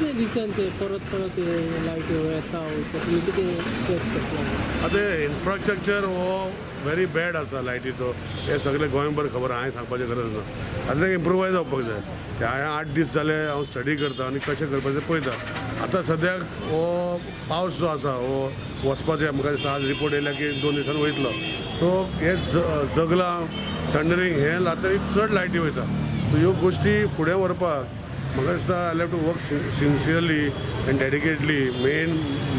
कितें रिजन ते परत परत लायट येता वयता तुमी कितें स्टेप्स घेतला? आतां इन्फ्रास्ट्रक्चर हो व्हेरी बॅड आसा लायटीचो हे सगळे गोंयभर खबर हांवें सांगपाची गरज ना. आतां इम्प्रुवायज जावपाक जाय. ते हांवें 8 दीस जाले हांव स्टडी करता आनी कशें करपाचें पळयता. आतां सद्याक हो पावस जो आसा हो वचपाचें म्हाका दिसता आज रिपोर्ट येयल्या की 2 दिसान वयतलो. सो हे जगलां थंडरींग हे आतां चड लायटी वयता. सो ह्यो गोश्टी फुडें व्हरपाक म्हाका दिसता I have to work sincerely and dedicatedly.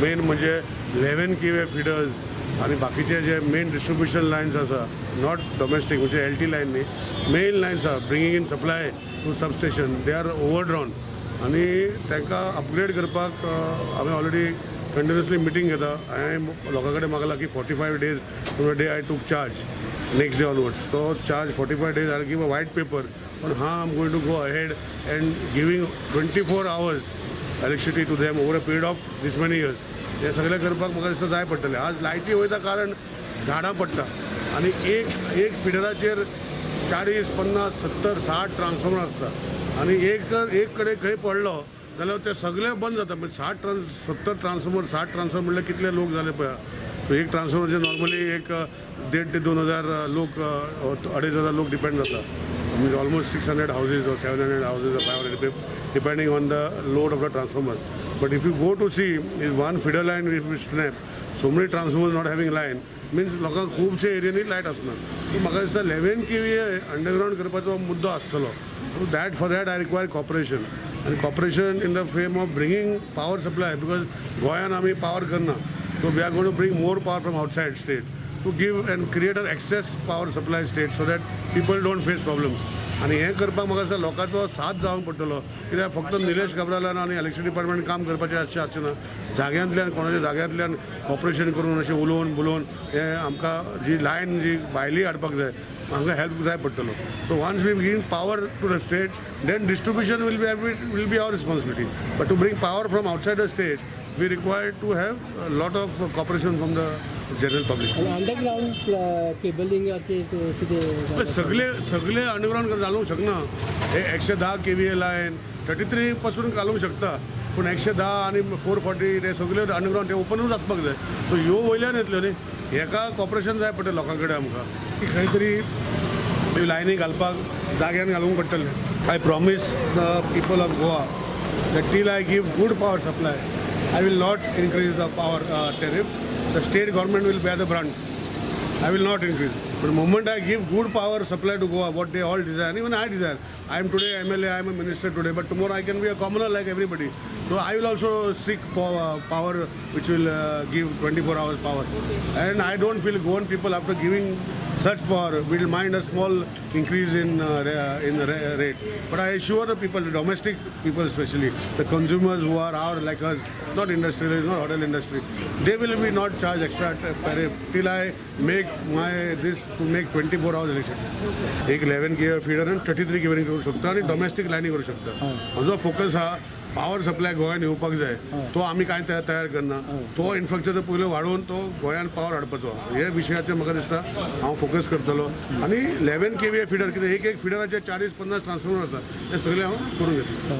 Main म्हणजे 11 KV फिडर्स आणि बाकीचे जे मेन डिस्ट्रिब्युशन लायन्स आसा नॉट डोमेस्टीक म्हणजे LT लायन न्ही मेन लायन्स आसा bringing in supply to substation they are overdrawn आनी तांकां अपग्रेड करपाक हांवें ऑलरेडी कंटिन्युअसली मिटींग घेता. हांवें लोकां कडेन मागला की 45 days from the day I took charge next day onwards. तो charge 45 days I give a white paper पण I am going to go ahead and giving 24 hours electricity to them over a period of this many years. हे सगळें करपाक म्हाका दिसता जाय पडटलें. आज लायटी वयता कारण झाडां पडटा आनी एक फिडराचेर 40, 50, 70, 60 ट्रान्सफॉर्मर आसता आनी एक कडेन खंय पडलो जाल्यार ते सगळे बंद जाता. म्हणजे 70 ट्रान्सफॉर्मर 60 ट्रान्सफॉर्मर म्हणल्यार कितले लोक जाले पळय. सो एक ट्रान्सफॉर्मरचे नॉर्मली एक 1,500 ते 2,000 लोक 2,500 लोक डिपेंड जाता. म्हणजे almost 600 houses or 700 houses or 500 depending on the load of the transformer. But if you go to see is one feeder line if we snap so many transformers not having line means लोकांक खुबशे एरियांनी light आसना. So म्हाका दिसता 11 KV underground करपाचो मुद्दो आसतलो. So that for that I require cooperation आनी cooperation in the fame of bringing power supply because गोंयान आमी पावर करना. So we are going to bring more power from outside state to give and create an excess power supply state so that people don't face problems. आणि हे करपाक म्हाका दिसता लोकांचो साथ जावंक पडटलो. कित्याक फक्त निलेश काब्रालान आनी इलेक्ट्रिसिटी डिपार्टमेंट काम करपाचें अशें ना. जाग्यांतल्यान कोणाच्या जाग्यांतल्यान कॉपरेशन करून अशें उलोवन बुलोवन हे आमकां जी लायन जी भायली हाडपाक जाय आमकां हेल्प जाय पडटलो. So once we give power to the state then distribution will be our responsibility. But to bring power from outside the state we require to have a lot of cooperation from the general public. Underground केबलिंगाचे कितें सगळे underground घालूंक शकना. हे 110 KVA lion 33 पासून घालूंक शकता पूण 110 आनी 440 ते सगळे अंडरग्राउंड ते ओपनूच आसपाक जाय. सो ह्यो वयल्यान येतल्यो न्ही. हेका कॉपरेशन जाय पडटलें लोकां कडेन आमकां की खंय तरी लायनी घालपाक जाग्यान घालूंक पडटलें. I promise the people of Goa that till I give good power supply I will not increase the power tariff. The state government will bear the brunt. I will not increase. But the moment I give good power supply to Goa, what they all desire, even I desire. I am today MLA, I am a minister today, but tomorrow I can be a commoner like everybody. So I will also seek power which will give 24 hours power. And I don't feel Goan people after giving such power will mind a small increase in rate. But I assure the people, the domestic people especially, the consumers who are our like us, not industrialists, not hotel industry, they will be not charged extra tariff till I make this to make 24 hours electricity. एक 11 KV feeder and 33 KV करू शकता आणि domestic लायनी करू शकता. म्हजो focus हा power supply गोंयान येवपाक जाय. तो आमी कांय तयार करना. तो इन्फ्रास्ट्रक्चर पयलो वाडोवन तो गोंयान पावर हाडपाचो हे विशयाचेर म्हाका दिसता हांव फोकस करतलो. आनी 11 KV फिडर कितें एक फिडराचे 40-50 ट्रान्सफॉर्मर आसा ते सगळे हांव करून घेतलो.